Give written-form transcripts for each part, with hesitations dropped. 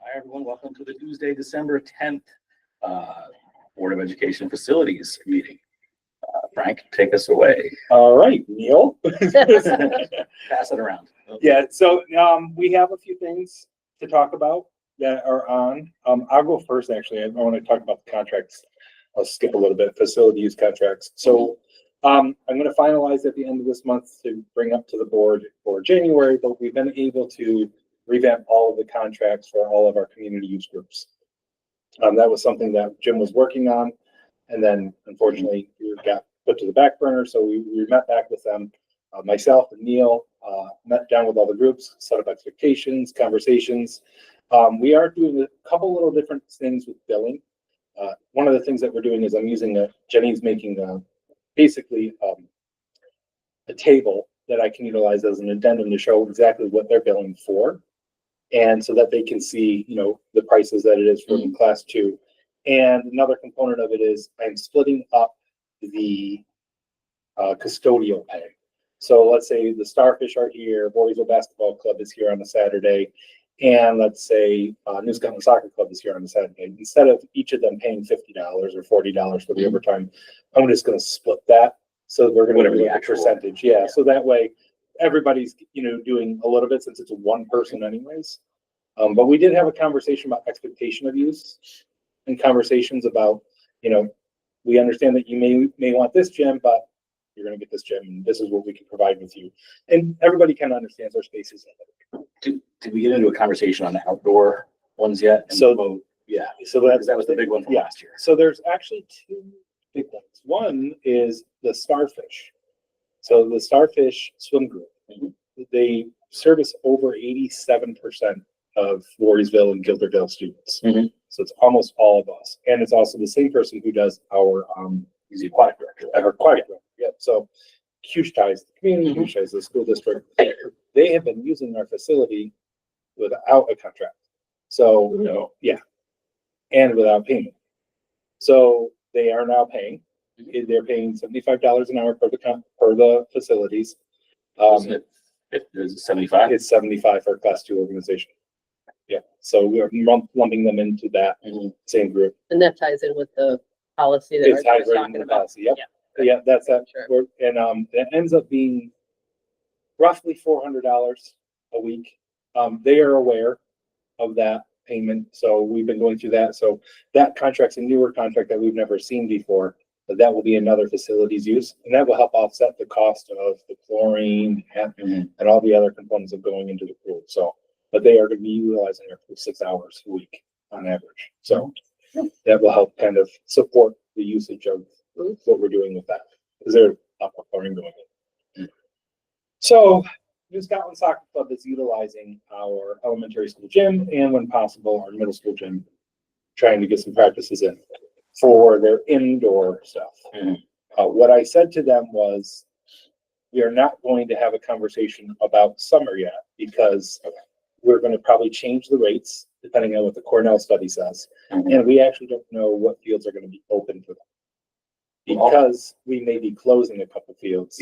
Hi, everyone. Welcome to the Tuesday, December 10th Board of Education Facilities meeting. Frank, take us away. All right, Neil. Pass it around. Yeah, so we have a few things to talk about that are on. I'll go first, actually. I want to talk about the contracts. I'll skip a little bit, facility use contracts. So I'm going to finalize at the end of this month to bring up to the board for January, but we've been able to revamp all of the contracts for all of our community use groups. That was something that Jim was working on, and then unfortunately we got put to the back burner. So we met back with them. Myself and Neil met down with all the groups, set up expectations, conversations. We are doing a couple little different things with billing. One of the things that we're doing is Jenny's making basically a table that I can utilize as an addendum to show exactly what they're billing for. And so that they can see, the prices that it is for class 2. And another component of it is I'm splitting up the custodial pay. So let's say the Starfish are here, Voorheesville Basketball Club is here on a Saturday, and let's say New Scotland Soccer Club is here on a Saturday. Instead of each of them paying $50 or $40 for the overtime, I'm just going to split that. So we're going to do a percentage. Yeah. So that way everybody's, doing a little bit since it's one person anyways. But we did have a conversation about expectation of use and conversations about, we understand that you may want this gym, but you're going to get this gym and this is what we can provide with you. And everybody kind of understands our spaces. Did we get into a conversation on the outdoor ones yet? So yeah. So that was the big one from last year. So there's actually two big ones. One is the Starfish. So the Starfish swim group, they service over 87% of Voorheesville and Gilderville students. So it's almost all of us. And it's also the same person who does our He's the aquatic director. our aquatic director. Yep. So huge ties to the community, huge ties to the school district. They have been using our facility without a contract. So and without payment. So they are now paying. They're paying $75 an hour per the facilities. Isn't it 75? It's 75 for a class 2 organization. Yeah. So we are lumping them into that same group. And that ties in with the policy that It's I was hybrid talking in the about. policy. Yep. Yeah, that's that. Sure. And it ends up being roughly $400 a week. They are aware of that payment, so we've been going through that. So that contract's a newer contract that we've never seen before, but that will be another facilities use, and that will help offset the cost of the chlorine and all the other components of going into the pool. So, but they are going to be utilizing it for 6 hours a week on average. So that will help kind of support the usage of what we're doing with that, because they're up chlorine going in. So New Scotland Soccer Club is utilizing our elementary school gym and, when possible, our middle school gym, trying to get some practices in for their indoor stuff. What I said to them was, we are not going to have a conversation about summer yet, because we're going to probably change the rates depending on what the Cornell study says. And we actually don't know what fields are going to be open for them, because we may be closing a couple fields.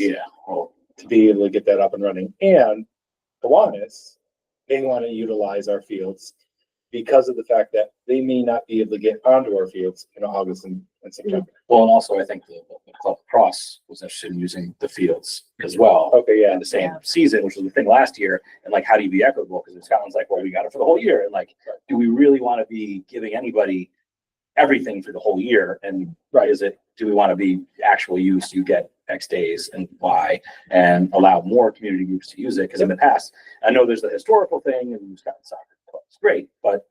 To be able to get that up and running. And Kiwanis, they want to utilize our fields because of the fact that they may not be able to get onto our fields in August and September. Well, and also I think the club cross was interested in using the fields as well. Okay, yeah. In the same season, which was the thing last year. And like, how do you be equitable? Because Scotland's like, well, we got it for the whole year. And like, do we really want to be giving anybody everything for the whole year? And do we want to be actual use? You get X days and Y, and allow more community groups to use it. Because in the past, I know there's the historical thing, and you've got soccer clubs, great, but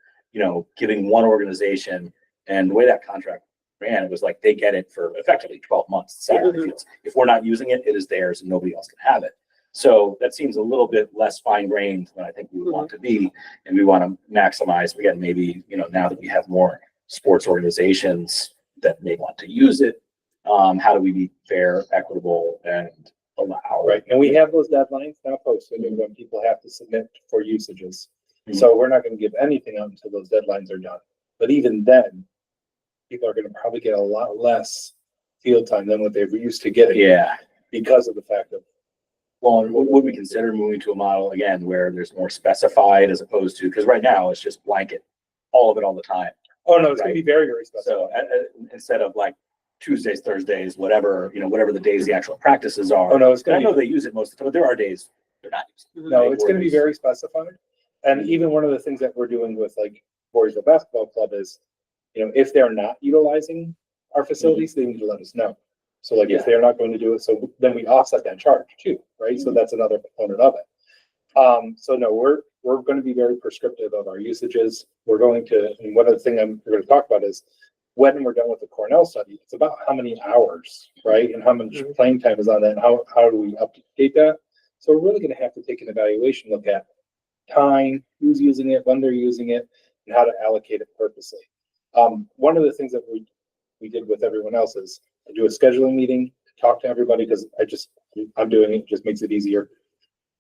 giving one organization, and the way that contract ran, it was like they get it for effectively 12 months. If we're not using it, it is theirs, and nobody else can have it. So that seems a little bit less fine-grained than I think we would want to be, and we want to maximize. Again, maybe now that we have more sports organizations that may want to use it, how do we be fair, equitable, and allow? Right. And we have those deadlines now posted when people have to submit for usages. So we're not going to give anything out until those deadlines are done. But even then, people are going to probably get a lot less field time than what they're used to getting. Because of the fact of, well, would we consider moving to a model again where there's more specified as opposed to, because right now it's just blanket all of it all the time. Oh, no, it's gonna Right. be very, very special. So instead of like Tuesdays, Thursdays, whatever, whatever the days the actual practices are. Oh, no, it's And I gonna know be, they use it most of the time, but there are days they're not using it. no, right? it's Or gonna be these- very specified. And even one of the things that we're doing with like Voorheesville Basketball Club is, if they're not utilizing our facilities, they need to let us know. So like Yeah. if they're not going to do it, so then we offset that charge too, right? So that's another component of it. So no, we're going to be very prescriptive of our usages. We're going to, and one of the things we're going to talk about is when we're done with the Cornell study, it's about how many hours, right? And how much playing time is on that and how do we update that? So we're really going to have to take an evaluation look at time, who's using it, when they're using it, and how to allocate it purposely. One of the things that we did with everyone else is to do a scheduling meeting, talk to everybody, because I'm doing it, just makes it easier.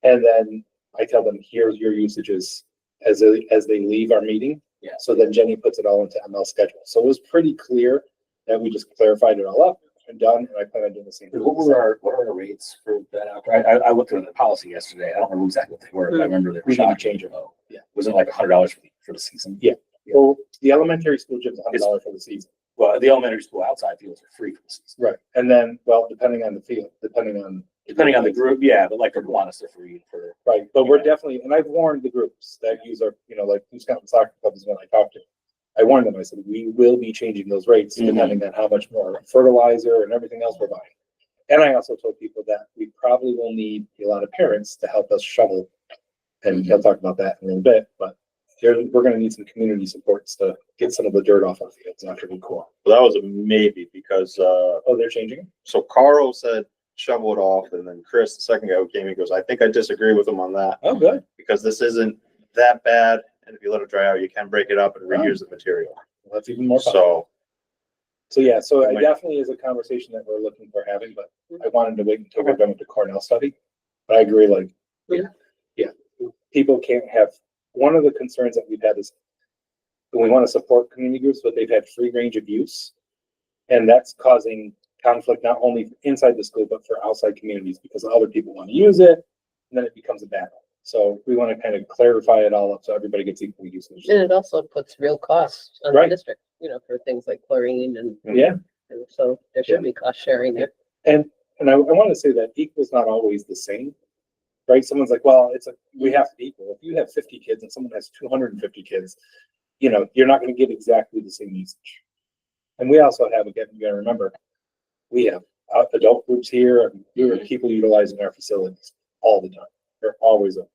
And then I tell them, here's your usages as they leave our meeting. Yeah. So then Jenny puts it all into ML schedule. So it was pretty clear that we just clarified it all up and done, and I plan on doing the same. What are our rates for that out? I looked at the policy yesterday. I don't remember exactly what they were, but I remember they were We need to shocking. change it. Oh, Yeah. Wasn't it like $100 for the season? Yeah. Well, the elementary school gym's $100 for the season. Well, the elementary school outside fields are free for the season. Right. And then, well, depending on the field, depending on Depending on the group, yeah, but like for Kiwanis, they're free for. right. But we're Yeah. definitely, and I've warned the groups that use our, like Wisconsin Soccer Club is one I talked to. I warned them, I said, we will be changing those rates depending on how much more fertilizer and everything else we're buying. And I also told people that we probably will need a lot of parents to help us shovel. And he'll talk about that in a little bit, but we're gonna need some community supports to get some of the dirt off our fields after we core. Well, that was a maybe because, Oh, they're changing it? so Carl said shovel it off, and then Chris, the second guy who came in, goes, I think I disagree with him on that Oh, good. because this isn't that bad. And if you let it dry out, you can break it up and reuse the material. Well, that's even more fun. So Yeah, so it Might- definitely is a conversation that we're looking for having, but I wanted to wait until we're done with the Cornell study. But I agree, like, yeah, people can't have, one of the concerns that we've had is we want to support community groups, but they've had free range of use. And that's causing conflict not only inside the school, but for outside communities because other people want to use it, and then it becomes a battle. So we want to kind of clarify it all up so everybody gets equal usage. And it also puts real costs on the Right. district, for things like chlorine and Yeah. so there should be cost sharing there. And I want to say that equal is not always the same, right? Someone's like, well, we have to be equal. If you have 50 kids and someone has 250 kids, you're not going to get exactly the same usage. And we also have, again, you got to remember, we have adult groups here and we have people utilizing our facilities all the time. They're always open.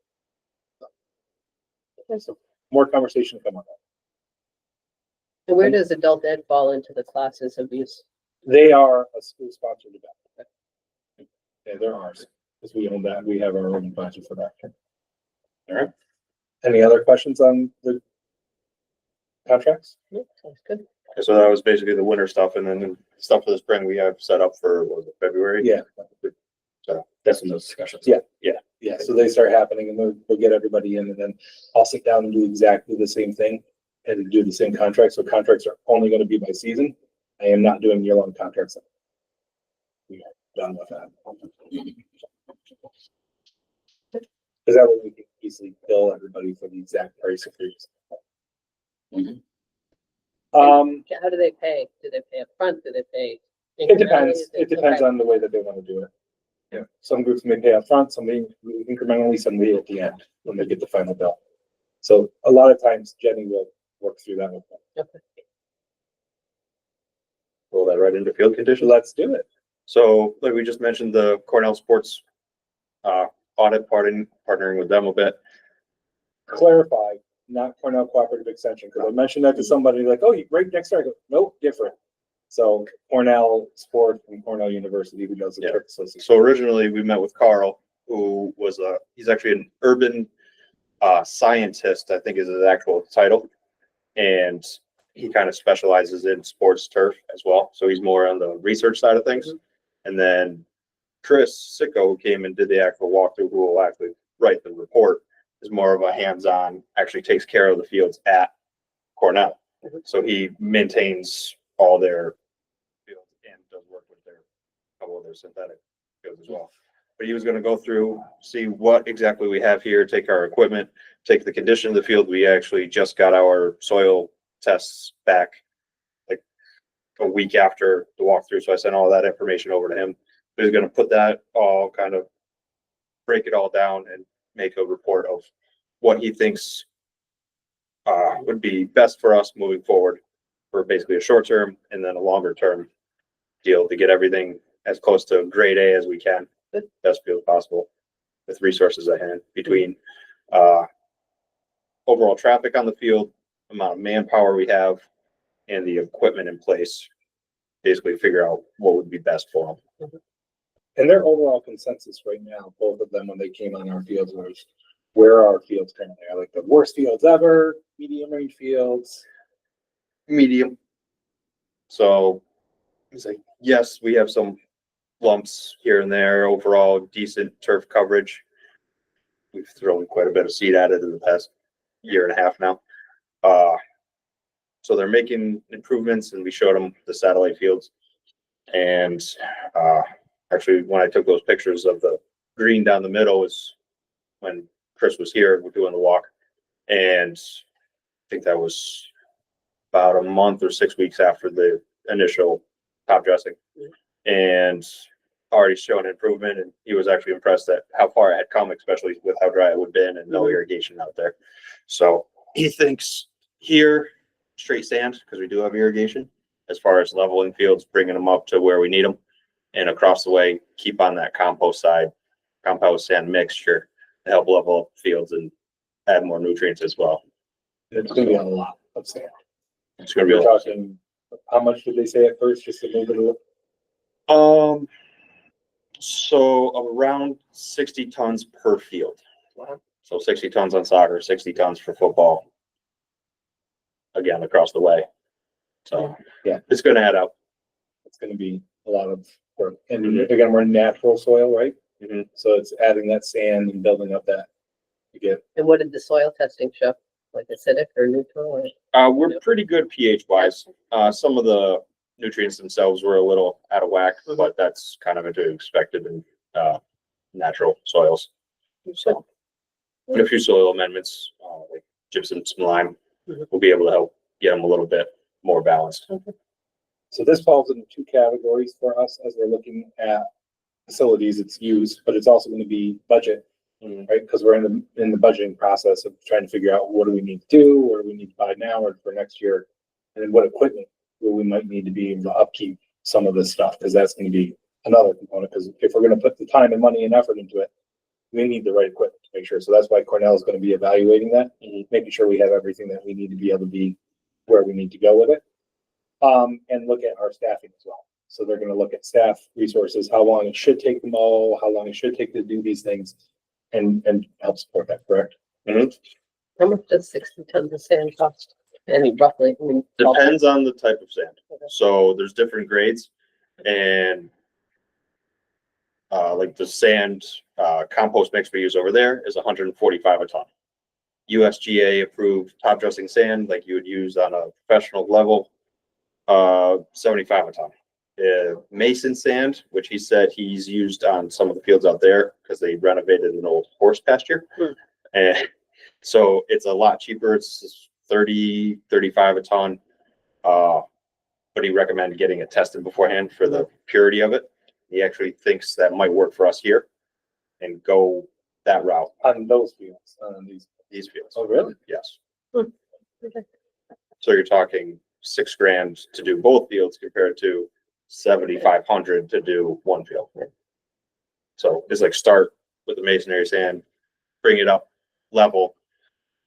So more conversation to come on that. And where does adult ed fall into the classes of use? They are a school sponsored event. Yeah, they're ours, because we own that. We have our own budget for that. All right. Any other questions on the contracts? Yeah, sounds good. so that was basically the winter stuff. And then stuff for the spring we have set up for, what was it, February? Yeah. That's in those discussions. Yeah. Yeah, so they start happening and we'll get everybody in and then I'll sit down and do exactly the same thing and do the same contract. So contracts are only going to be by season. I am not doing year-long contracts. We are done with that. Is that way we can easily bill everybody for the exact price of things? Mhm. How do they pay? Do they pay up front? Do they pay? It depends. incrementally? It depends on the way that they want to do it. Yeah, some groups may pay up front, some may incrementally, some may at the end when they get the final bill. So a lot of times Jenny will work through that with them. Okay. Roll that right into field So conditions. let's do it. So like we just mentioned, the Cornell Sports audit partnering with them a bit. Clarify, not Cornell Cooperative Extension, because I mentioned that to somebody like, oh, you right next door. I go, nope, different. So Cornell Sport and Cornell University, who does the Yeah. Turk Association. So originally we met with Carl, who was he's actually an urban scientist, I think is his actual title. And he kind of specializes in sports turf as well. So he's more on the research side of things. And then Chris Sicko, who came and did the actual walkthrough, who will actually write the report, is more of a hands-on, actually takes care of the fields at Cornell. So he maintains all their fields and does work with a couple of their synthetic fields as well. But he was going to go through, see what exactly we have here, take our equipment, take the condition of the field. We actually just got our soil tests back like a week after the walkthrough. So I sent all that information over to him. He's going to put that all kind of break it all down and make a report of what he thinks would be best for us moving forward for basically a short term and then a longer term deal to get everything as close to grade A as we can, best field possible with resources at hand between overall traffic on the field, amount of manpower we have, and the equipment in place. Basically figure out what would be best for them. And their overall consensus right now, both of them, when they came on our fields, was where are our fields currently? Are like the worst fields ever, medium range fields? Medium. So it's like, yes, we have some lumps here and there. Overall, decent turf coverage. We've thrown quite a bit of seed at it in the past year and a half now. So they're making improvements, and we showed them the satellite fields. And actually, when I took those pictures of the green down the middle is when Chris was here, we're doing the walk. And I think that was about a month or 6 weeks after the initial top dressing. And already showing improvement, and he was actually impressed at how far it had come, especially with how dry it would have been and no irrigation out there. So he thinks here, straight sand, because we do have irrigation, as far as leveling fields, bringing them up to where we need them, and across the way, keep on that compost side, compost sand mixture to help level up fields and add more nutrients as well. It's gonna be a lot of sand. It's gonna be We're a lot. talking, how much did they say at first, just to move it a little? So around 60 tons per field. So 60 tons on soccer, 60 tons for football. Again, across the way. So Yeah. it's gonna add up. It's gonna be a lot of work. And again, we're in natural soil, right? Mhm. So it's adding that sand and building up that. You get, And what did the soil testing show? Like acidic or neutral or? We're pretty good pH wise. Some of the nutrients themselves were a little out of whack, but that's kind of to be expected in natural soils. So, and a few soil amendments, like gypsum, some lime, will be able to help get them a little bit more balanced. so this falls into two categories for us as we're looking at facilities it's used, but it's also gonna be budget. Right, because we're in the budgeting process of trying to figure out what do we need to do, or do we need to buy now or for next year, and then what equipment we might need to be able to upkeep some of this stuff, because that's going to be another component. Because if we're going to put the time and money and effort into it, we need the right equipment to make sure. So that's why Cornell is going to be evaluating that, making sure we have everything that we need to be able to be where we need to go with it, and look at our staffing as well. So they're going to look at staff resources, how long it should take them all, how long it should take to do these things. And help support that, correct? How much does 60 tons of sand cost? Any roughly? I mean, Depends on the type of sand. So there's different grades, and like the sand compost mix we use over there is 145 a ton. USGA approved top dressing sand like you would use on a professional level, 75 a ton. Mason sand, which he said he's used on some of the fields out there because they renovated an old horse pasture. And so it's a lot cheaper. It's 30, 35 a ton. But he recommended getting it tested beforehand for the purity of it. He actually thinks that might work for us here and go that route On those fields, on these fields. Oh, really? Yes. Okay. So you're talking $6,000 to do both fields compared to 7,500 to do one field. So it's like start with the masonry sand, bring it up level,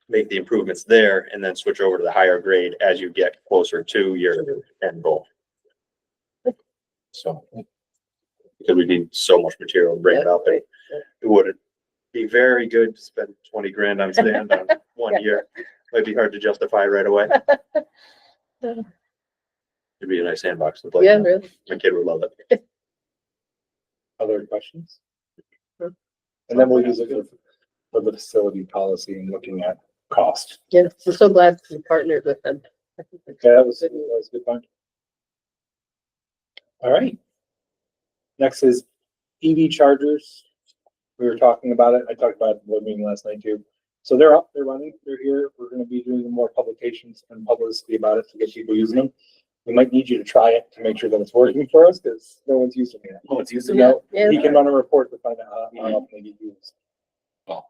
make the improvements there, and then switch over to the higher grade as you get closer to your end goal. So because we need so much material to bring it up, and it wouldn't be very good to spend 20 grand on sand on 1 year. Might be hard to justify right away. It'd be a nice sandbox to play. Yeah, in. really. My kid would love it. other questions? And then we'll use it for the facility policy and looking at cost. Yeah, I'm so glad we partnered with them. Okay, that was a good point. All right. Next is EV chargers. We were talking about it. I talked about it at the board meeting last night too. So they're up, they're running, they're here. We're gonna be doing more publications and publicity about it to get people using them. We might need you to try it to make sure that it's working for us, because no one's using it. Oh, it's used to So be. now, Yeah. he can run a report to find out how often they get used. Well,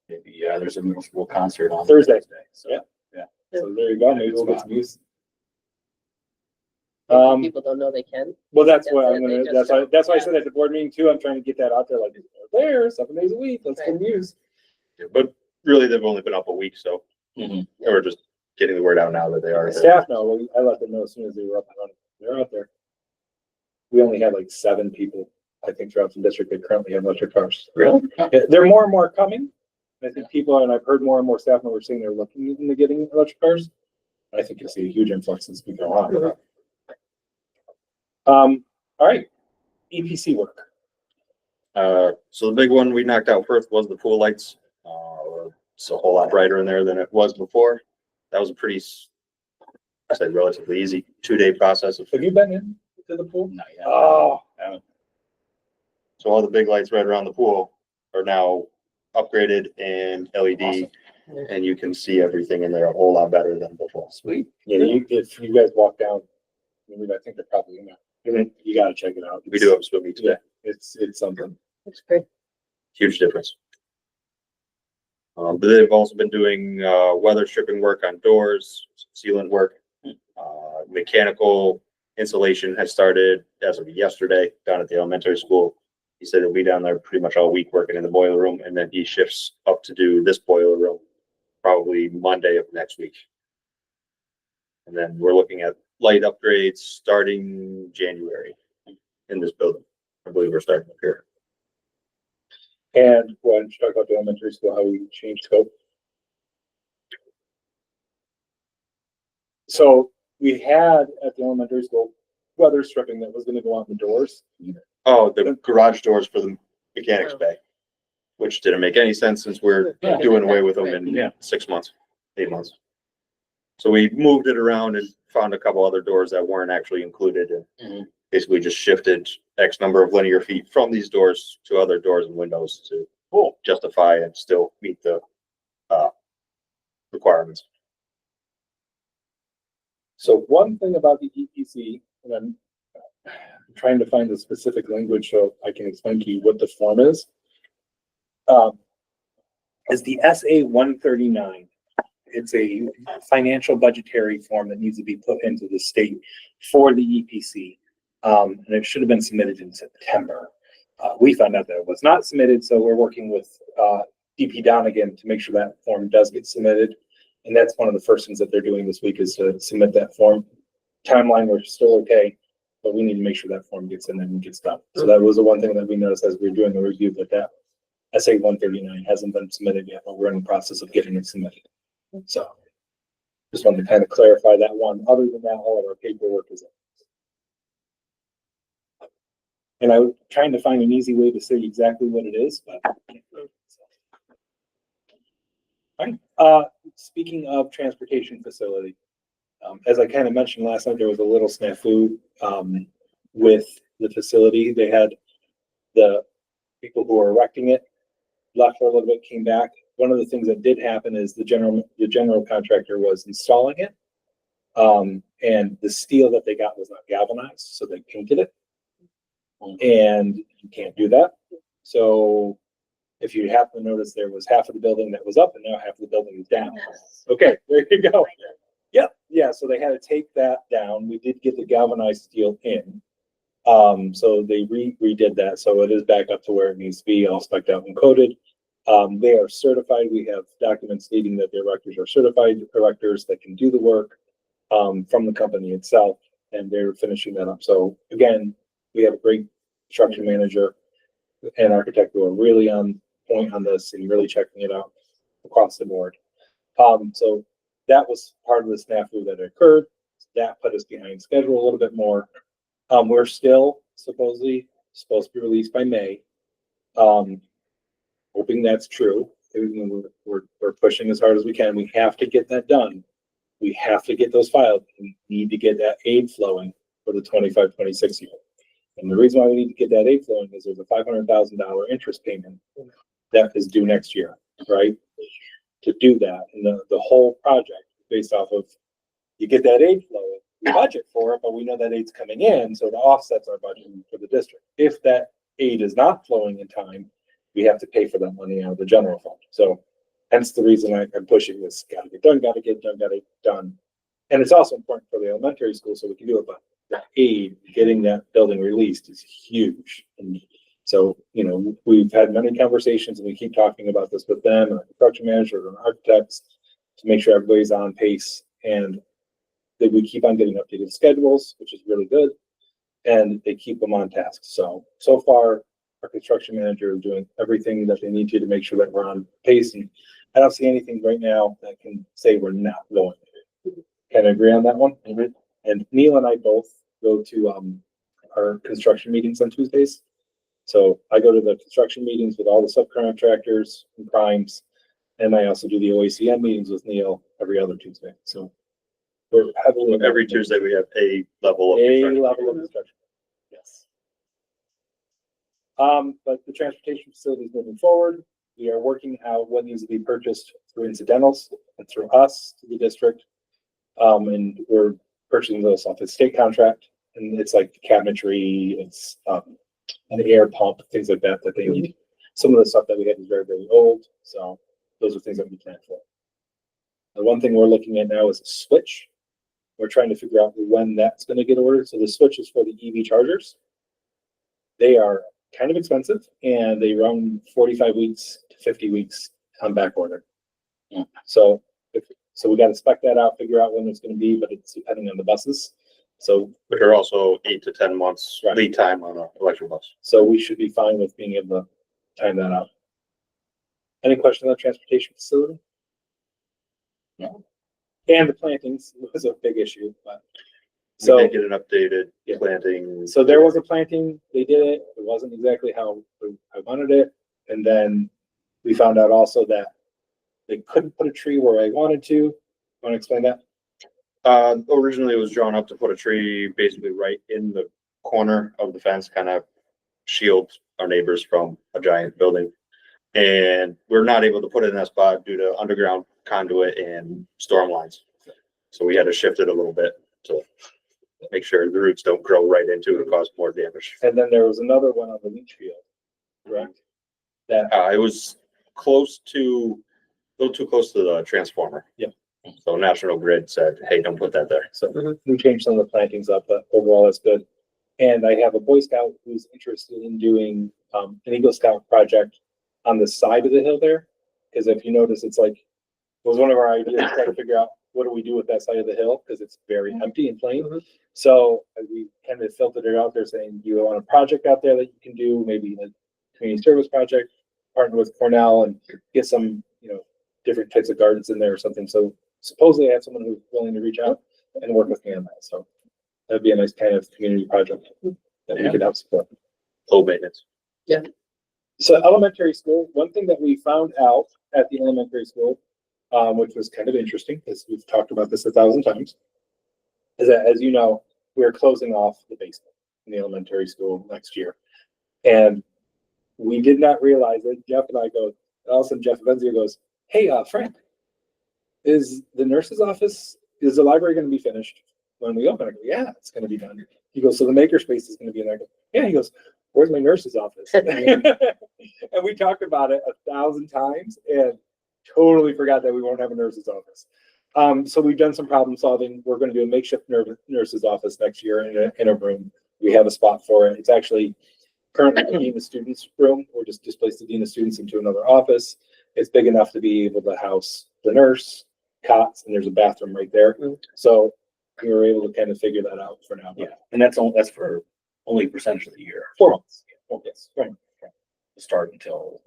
maybe, yeah, there's a middle school concert on Thursday. So, Yeah. yeah. So there you go, maybe we'll get some use. People don't know they can. Well, that's what That's I'm it, gonna, they that's just why, that's why I don't. said at the board meeting too, I'm trying to get that out there, like, there, 7 days a week, let's get them used. But really, they've only been up a week, so Mhm. we're just getting the word out now that they are. Staff know, well, I let them know as soon as they were up and running, they're out there. We only had like 7 people, I think, throughout the district that currently have electric cars. Really? Yeah, there are more and more coming. I think people, and I've heard more and more staff members saying they're looking into getting electric cars. I think you'll see a huge influx as we go on. All right, EPC work. So the big one we knocked out first was the pool lights. It's a whole lot brighter in there than it was before. That was a pretty, I said relatively easy 2-day process. Have you been in to the pool? Not yet. Oh, So all the big lights right around the pool are now upgraded and LED, and you can see everything in there a whole lot better than before. Sweet. yeah, if you guys walk down, I mean, I think they're probably in there. You gotta check it out. We do have a swim meet today. It's something. That's great. Huge difference. But they've also been doing weather stripping work on doors, sealant work. Mechanical insulation has started as of yesterday down at the elementary school. He said he'll be down there pretty much all week working in the boiler room, and then he shifts up to do this boiler room probably Monday of next week. And then we're looking at light upgrades starting January in this building. I believe we're starting up here. And why don't you talk about the elementary school, how we changed scope? So we had at the elementary school weather stripping that was gonna go on the doors. Oh, the garage doors for the mechanics bay, which didn't make any sense since we're Yeah. doing away with them in Yeah. 6 months, 8 months. So we moved it around and found a couple other doors that weren't actually included and Mhm. basically just shifted X number of linear feet from these doors to other doors and windows to justify and still meet the requirements. So one thing about the EPC, and I'm trying to find the specific language so I can explain to you what the form is the SA 139. It's a financial budgetary form that needs to be put into the state for the EPC. And it should have been submitted in September. We found out that it was not submitted, so we're working with DP Donegan to make sure that form does get submitted. And that's one of the first things that they're doing this week is to submit that form. Timeline, we're still okay, but we need to make sure that form gets in and gets done. So that was the one thing that we noticed as we were doing the review, that SA 139 hasn't been submitted yet, but we're in the process of getting it submitted. So just wanted to kind of clarify that one. Other than that, all of our paperwork is in. And I was trying to find an easy way to say exactly what it is, but. All right, speaking of transportation facility, as I kind of mentioned last night, there was a little snafu, with the facility. They had the people who were erecting it left for a little bit, came back. One of the things that did happen is the general contractor was installing it. And the steel that they got was not galvanized, so they painted it. And you can't do that. So if you happen to notice, there was half of the building that was up and now half of the building is down. Okay, there you go. Yep, yeah, so they had to take that down. We did get the galvanized steel in. So they redid that, so it is back up to where it needs to be, all spec'd out and coded. They are certified. We have documents stating that the erectors are certified erectors that can do the work, from the company itself, and they're finishing that up. So again, we have a great construction manager and architect who are really on point on this and really checking it out across the board. So that was part of the snafu that occurred. That put us behind schedule a little bit more. We're still supposedly supposed to be released by May. Hoping that's true. We're pushing as hard as we can. We have to get that done. We have to get those filed. We need to get that aid flowing for the 25-26 year. And the reason why we need to get that aid flowing is there's a $500,000 interest payment that is due next year, right? to do that. And the whole project based off of, you get that aid flow, we budget for it, but we know that aid's coming in, so it offsets our budget for the district. If that aid is not flowing in time, we have to pay for that money out of the general fund. So hence the reason I'm pushing this, gotta get done, gotta get done, gotta get done. And it's also important for the elementary school so we can do it, but the aid, getting that building released is huge. And so, we've had many conversations and we keep talking about this with them and our construction manager and architects to make sure everybody's on pace and that we keep on getting updated schedules, which is really good. And they keep them on task. So far, our construction manager is doing everything that they need to make sure that we're on pace. And I don't see anything right now that can say we're not going. Can I agree on that one? Mhm. And Neil and I both go to our construction meetings on Tuesdays. So I go to the construction meetings with all the subcontractors and primes. And I also do the OACM meetings with Neil every other Tuesday. So we're heavily. Every Tuesday we have a level of A construction. level of construction. Yes. But the transportation facility is moving forward. We are working out what needs to be purchased through incidentals and through us to the district. And we're purchasing those off the state contract, and it's like cabinetry, it's an air pump, things like that they need. Some of the stuff that we had is very, very old, so those are things that we plan for. The one thing we're looking at now is a switch. We're trying to figure out when that's going to get ordered. So the switch is for the EV chargers. They are kind of expensive, and they run 45 weeks to 50 weeks on back order. Yeah. So we got to spec that out, figure out when it's going to be, but it's depending on the buses. So, But they're also 8 to 10 months Right. lead time on an electric bus. so we should be fine with being able to time that out. Any questions on the transportation facility? No. And the plantings was a big issue, but We so. did get an updated Yeah. planting. So there was a planting, they did it, it wasn't exactly how I wanted it, and then we found out also that they couldn't put a tree where I wanted to. Want to explain that? Originally it was drawn up to put a tree basically right in the corner of the fence, kind of shield our neighbors from a giant building. And we're not able to put it in that spot due to underground conduit and storm lines. So we had to shift it a little bit to make sure the roots don't grow right into it and cause more damage. And then there was another one on the leach field, correct? That, It was a little too close to the transformer. Yeah. So National Grid said, hey, don't put that there. so we changed some of the plantings up, but overall that's good. And I have a Boy Scout who's interested in doing an Eagle Scout project on the side of the hill there. Because if you notice, it's like, it was one of our ideas to try to figure out what do we do with that side of the hill, because it's very empty and plain. So we kind of filtered it out there saying, you want a project out there that you can do, maybe a community service project, partner with Cornell and get some, different types of gardens in there or something. So supposedly I have someone who's willing to reach out and work with me on that. So that'd be a nice kind of community project that we could help support. Low maintenance. So elementary school, one thing that we found out at the elementary school, which was kind of interesting, because we've talked about this 1,000 times, is that, as you know, we're closing off the basement in the elementary school next year. And we did not realize it. Jeff and I go, all of a sudden Jeff Venzio goes, hey, Frank, is the nurse's office, is the library going to be finished when we open? I go, yeah, it's going to be done. He goes, so the makerspace is going to be in there. I go, yeah, he goes, where's my nurse's office? And we talked about it 1,000 times and totally forgot that we won't have a nurse's office. So we've done some problem solving. We're going to do a makeshift nurse's office next year in a room. We have a spot for it. It's actually currently the dean of students room. We're just displaced the dean of students into another office. It's big enough to be able to house the nurse, cots, and there's a bathroom right there. So we were able to kind of figure that out for now. Yeah, and that's for only percentage of the year. 4 months. Oh, yes, right. To start until.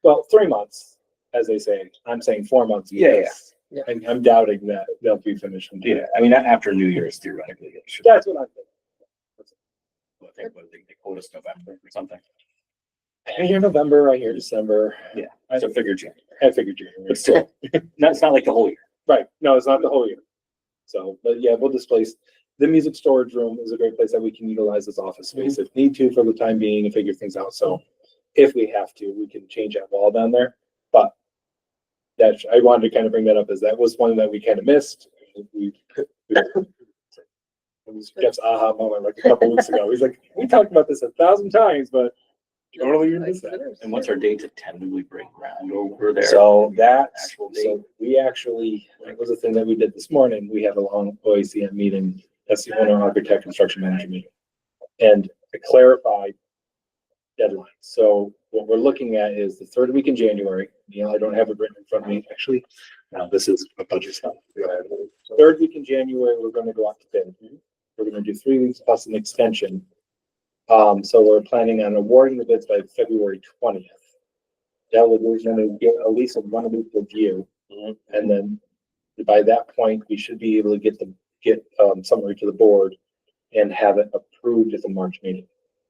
Well, 3 months, as they say. I'm saying 4 months. Yeah, because I'm doubting that they'll be finished. Yeah, I mean, after New Year's theoretically. It should. That's what I'm thinking. I think what they quote us November or something. I hear November, I hear December. Yeah, so figure January, I figured January. but still, it's not like the whole year. Right, no, it's not the whole year. So, but yeah, we'll displace, the music storage room is a great place that we can utilize as office space if need to for the time being and figure things out. So if we have to, we can change that wall down there. But I wanted to kind of bring that up as that was one that we kind of missed. It was Jeff's aha moment like a couple weeks ago. He's like, we talked about this 1,000 times, but totally you missed that. And what's our date to tentatively break ground over there? So that's, Actual date. so we actually, that was the thing that we did this morning. We have a long OACM meeting. That's the owner, architect, construction manager meeting. And to clarify deadlines. So what we're looking at is the third week in January. I don't have it written in front of me. Actually, no, this is a budget stuff. Third week in January, we're going to go out to bid. We're going to do 3 weeks plus an extension. So we're planning on awarding the bids by February 20th. That will we're going to get at least a 1 week review. And then by that point, we should be able to get summary to the board and have it approved at the March meeting.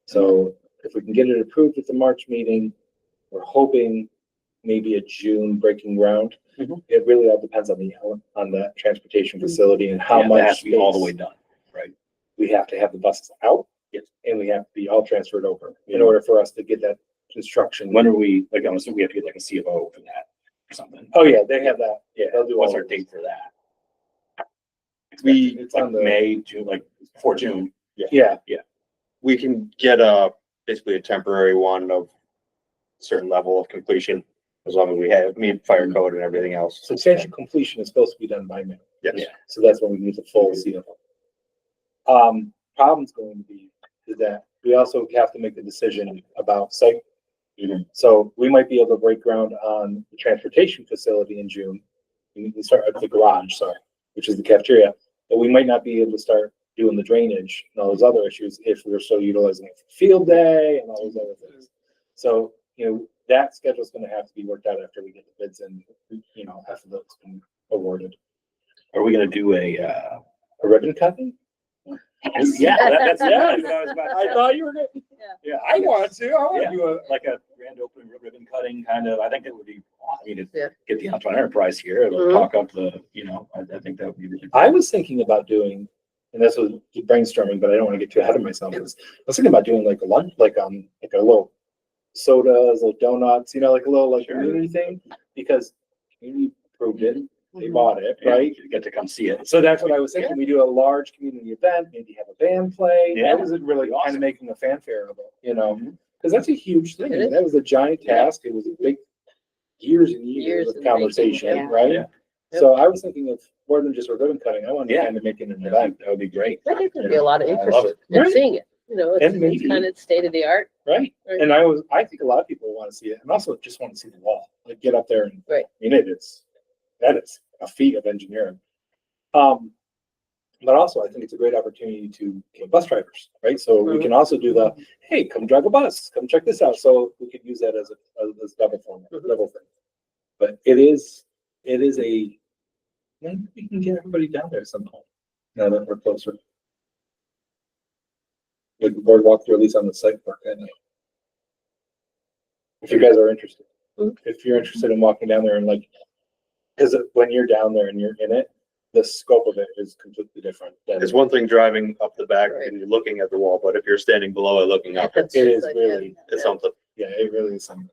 So if we can get it approved at the March meeting, we're hoping maybe a June breaking ground. It really all depends on the transportation facility and how Yeah, much that has to be all the space way done, right? we have to have the buses out. Yes. And we have to be all transferred over in order for us to get that construction. When are we, like, I'm assuming we have to get like a CFO for that or something. Oh, yeah, they have that. Yeah, they'll do. What's all our of date it. for that? It's Like on the, May, June, like before June. yeah, We can get basically a temporary one of certain level of completion, as long as we have meet fire code and everything else. substantial completion is supposed to be done by May. Yes. Yeah. So that's when we need the full CFO. Problem's going to be is that we also have to make the decision about site. So we might be able to break ground on the transportation facility in June. We can start at the garage, sorry, which is the cafeteria, but we might not be able to start doing the drainage and all those other issues if we're still utilizing it for field day and all those other things. So, that schedule is going to have to be worked out after we get the bids in, after those been awarded. Are we gonna do a ribbon cutting? Yeah, that's, yeah. I thought you were gonna. Yeah, I want to Yeah. do a. like a grand opening ribbon cutting kind of, I think that would be, Yeah. get the Alton Enterprise here, it'll Mhm. talk up the, I think that would be really. I was thinking about doing, and this was brainstorming, but I don't want to get too ahead of myself. I was thinking about doing like a lunch, like a little sodas, little donuts, like a little like Sure. community thing, because community approved it, they Mhm. bought it, Yeah, right? you get to come see it. So that's what I was thinking. We do a large community event, maybe have a band play. Yeah. That was really kind Awesome. of making a fanfare of it, Mhm. because that's a huge thing. It is. That was a giant task. It was a big years and Years years in of the making, conversation, yeah. right? Yeah. So I was thinking of more than just a ribbon cutting. I wanted to Yeah. kind of make it an That event, would be great. I think there'd be a lot of I love interest it. in Right. seeing it, And maybe- it's kind of state of the art. right? Right. And I think a lot of people want to see it, and also just want to see the wall, like get up there and. Right. That is a feat of engineering. But also I think it's a great opportunity to get bus drivers, right? So we can also do the, hey, come drive a bus, come check this out. So we could use that as a double format, double thing. But it is maybe we can get everybody down there somehow, now that we're closer. We can boardwalk through at least on the site park at night. If you guys are interested, Mhm. if you're interested in walking down there and because when you're down there and you're in it, the scope of it is completely different. It's one thing driving up the back Right. and you're looking at the wall, but if you're standing below it looking up, That's It just is like, really, it's something. yeah, it really is something.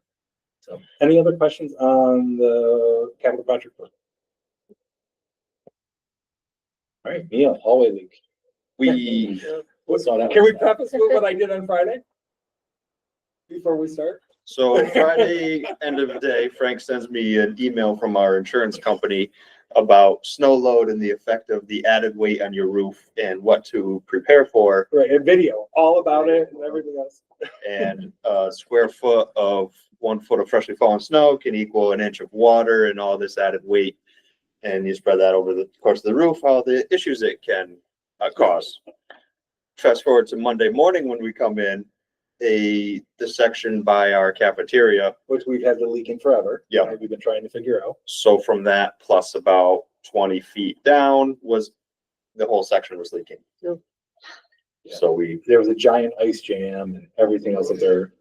So, any other questions on the capital project report? All right, Neil, hallway leak. We, Can we preface with what I did on Friday? Before we start? so Friday, end of the day, Frank sends me an email from our insurance company about snow load and the effect of the added weight on your roof and what to prepare for. Right, a video, all about it and everything else. And a square foot of 1 foot of freshly fallen snow can equal an inch of water and all this added weight. And you spread that over the course of the roof, all the issues it can cause. Fast forward to Monday morning when we come in, the section by our cafeteria. Which we've had the leaking forever. Yeah. We've been trying to figure out. So from that plus about 20 feet down the whole section was leaking. Yep. So There was a giant ice jam and everything else up there.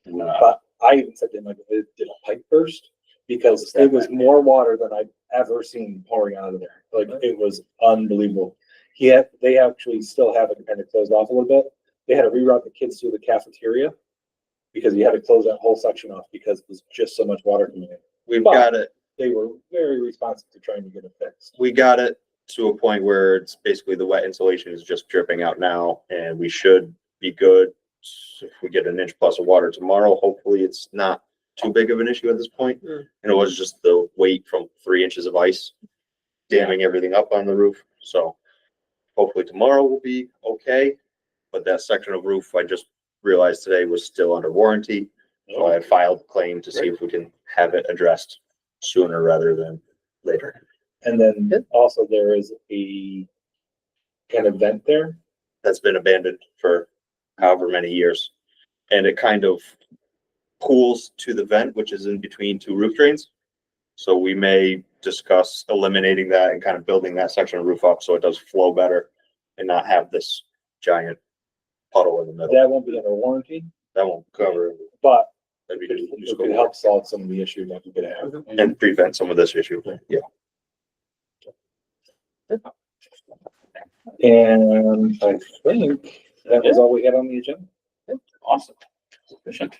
And, But I even said to him, did a pipe burst? Because it was more water than I've ever seen pouring out of there. Like, it was unbelievable. They actually still have it kind of closed off a little bit. They had to reroute the kids through the cafeteria because you had to close that whole section off because it was just so much water coming in. we've But- got it they were very responsive to trying to get it fixed. We got it to a point where it's basically the wet insulation is just dripping out now, and we should be good. If we get an inch plus of water tomorrow, hopefully it's not too big of an issue at this point. Mm. And it was just the weight from 3 inches of ice damming everything up on the roof. So hopefully tomorrow will be okay. But that section of roof, I just realized today, was still under warranty. So I filed a claim to see if we can have it addressed sooner rather than later. And then Good. also there is an event there. That's been abandoned for however many years. And it kind of pools to the vent, which is in between 2 roof drains. So we may discuss eliminating that and kind of building that section of roof up so it does flow better and not have this giant puddle in the middle. That won't be under warranty, That won't cover, but that'd be it just could help solve some of the issues that we could have. and prevent some of this issue. Yeah. And I think that was all we had on the agenda. Awesome. Sufficient.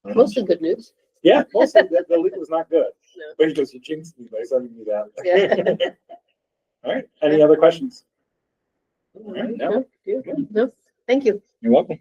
Mostly good news. Yeah, mostly the leak was not good. No. But he goes, you jinxed me by sending me that. Yeah. All right, any other questions? All right, no, No, thank you. you're welcome.